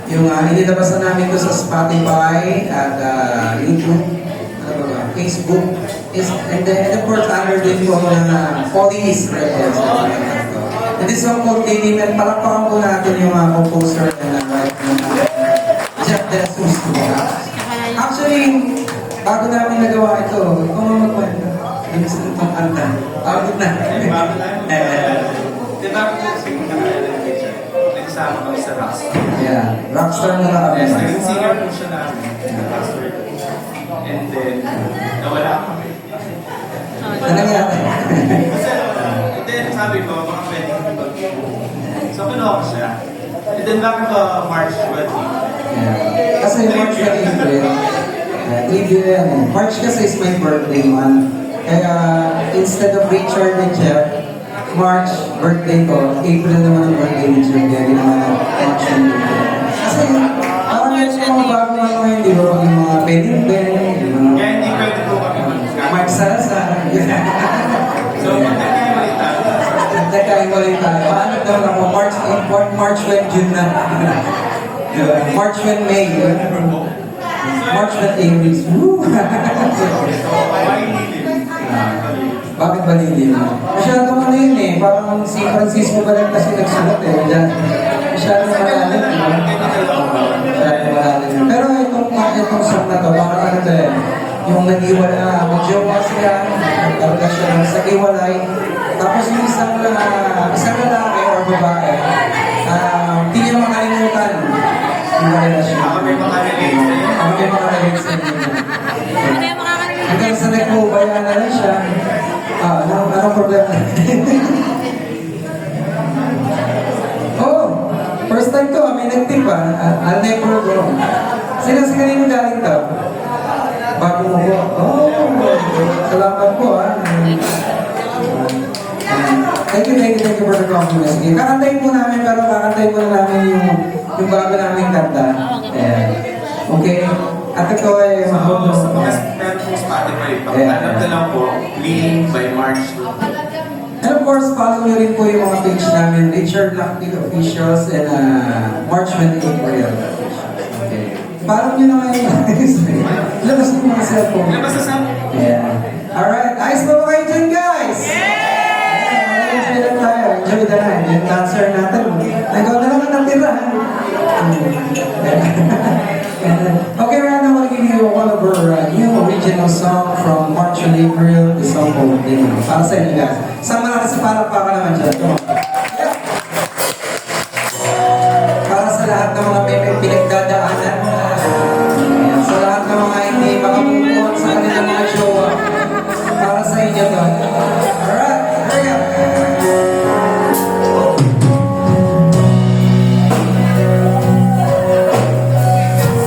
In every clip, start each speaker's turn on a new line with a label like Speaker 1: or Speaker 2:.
Speaker 1: Inilabas na namin to sa Spotify at YouTube, ano ba, Facebook, and then of course under din po ng Police Records. And this song called Candyman, palakpakan po natin yung composer na write ng Jeff De Jesus. Actually, bago namin nagawa ito, ikaw ang magkwento. Yung gusto kong kanta. Pagod na.
Speaker 2: Diba po kasi nagsama kami sa Rockstar.
Speaker 1: Yeah, Rockstar na kami.
Speaker 2: Yes, naging singer po siya namin. Rockstar. And then, nawala kami.
Speaker 1: Ano nangyari?
Speaker 2: Kasi, and then sabi ko, mga pwede kami mag-show. So, kinuha ko siya. And then back to March 20.
Speaker 1: Yeah. Kasi March 20, March kasi is my birthday month. Kaya instead of Richard and Jeff, March, birthday ko, April naman ang birthday ni Jeff. Kaya ginawa na March and birthday. Kasi parang yun yung mga bagong ano ngayon, di ba? Pag yung mga Benin Ben,
Speaker 2: Kaya hindi pwede po kami mag-scan.
Speaker 1: Mark Salazar.
Speaker 2: So, magkakahiwalay tayo.
Speaker 1: Nagkakahiwalay tayo. Paano daw ako? March when June na. Diba? March when May. March when Aries. Woo! Bakit ba hindi? Masyadong ano yun eh. Parang si Francisco ba lang kasi nagsulat eh. Diyan. Masyadong malalim. Masyadong malalim. Pero itong song na to, bakit ano to eh? Yung nag-iwala, mag-jowa sila, nagkarga siya ng sagiwalay. Tapos yung isang lalaki or babae, hindi niya makalimutan. Yung relasyon.
Speaker 2: Ako may makarelate sa iyo.
Speaker 1: Ako may makarelate sa inyo. Hanggang sa nagpubaya na lang siya. Anong problema? Oh, first time to, may nag-tip I'll never go. Sino kanino galing to? Bago mo po. Oh, salamat po Thank you for the compliments. Okay, kakantayin po namin, pero kakantayin po namin yung bago namin kanta. Ayan. Okay? At ito ay
Speaker 2: So, sa mga meron po Spotify, pag-alam na lang po, Lean by March 20.
Speaker 1: And of course, follow nyo rin po yung mga page namin, Richard Lockwood Officials and March 28 Royal. Okay. Follow nyo na ngayon. Labas mo mga cellphone.
Speaker 2: Labas sa cellphone.
Speaker 1: Yeah. Alright, ayos ba kayo dyan, guys? Enjoy lang tayo. Enjoy the night. Yung dancer natin. Nagaw na lang ang natira. Okay, right now we'll give you one of our new original song from March and April, the song called Dino. Para sa inyo guys. Sama na kasi para naman dyan. Come on. Para sa lahat ng mga may pinagdadaanan. Sa lahat ng mga hindi makabubuhan sa kanilang mga jowa. Para sa inyo to. Alright, hurry up.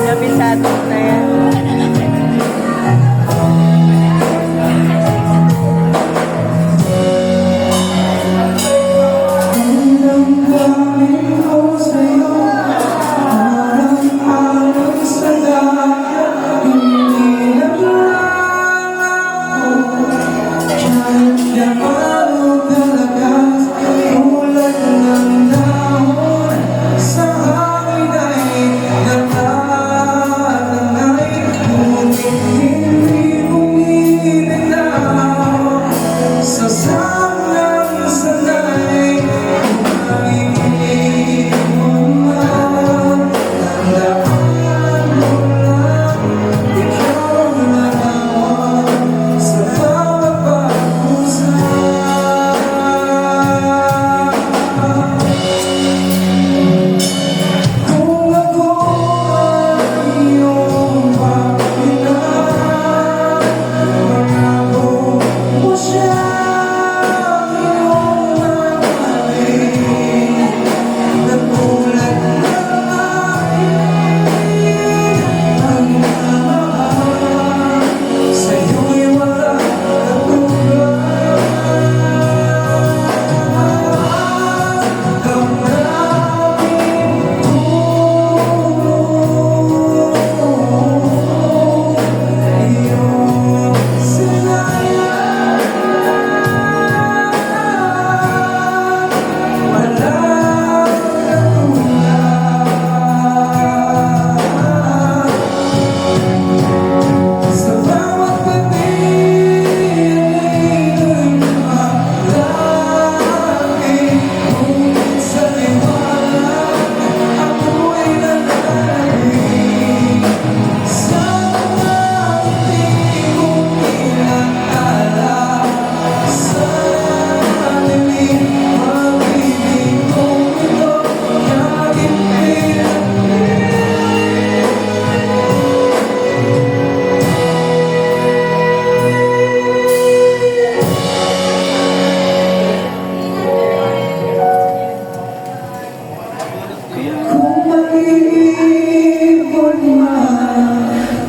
Speaker 3: Kabisado na yan.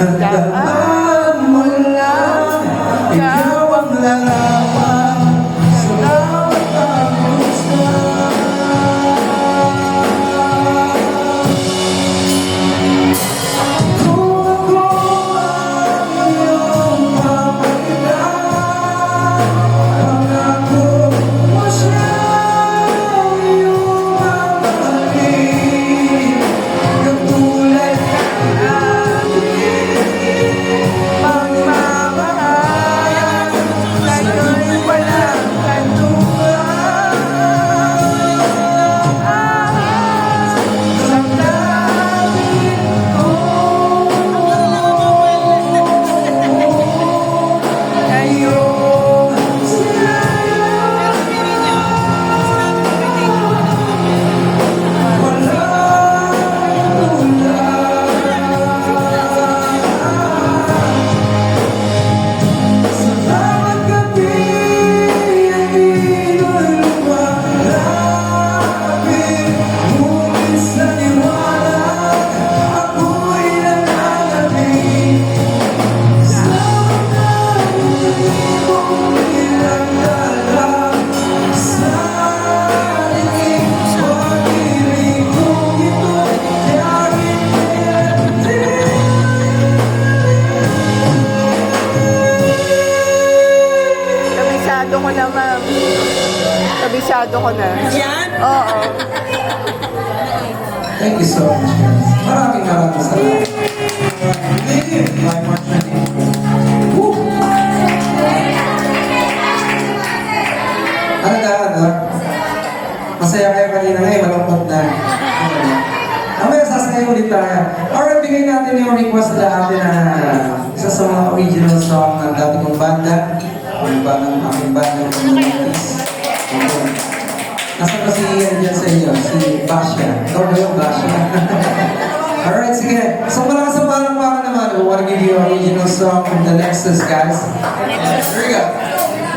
Speaker 1: Daan mo lang, ikaw ang larawan sa bawat pagmustan. Kung ako ang iyong papagilan, pangako mo siya iyong mamahalin, katulad
Speaker 3: Pagmamahal, sa'yo'y walang kantuan. Damdamin ko ngayon
Speaker 1: sa bawat gabi ang inulumalapit, ngunit sa liwanag ako'y nananabik. Sa mga mong pinagdala sa ating pag-ibig kong ito'y tiyagin
Speaker 3: Kabisado ko na, ma'am. Kabisado ko na. Yan? Oo.
Speaker 1: Thank you so much, guys. Maraming salamat. Thank you. Bye, Mark. Woo! Ano na, ano? Masaya kayo kanina ngayon, malungkot na. Mamaya sasaya ulit tayo. Alright, bigay natin yung request na atin na isa sa mga original song ng dati kong banda. Yung bandang aking banda ng communities. Nasaan ba si Ian dyan sa inyo? Si Basha. Ikaw ba yung Basha? Alright, sige. So malakas ang parang naman. We wanna give you an original song from the Nexus, guys. Here we go.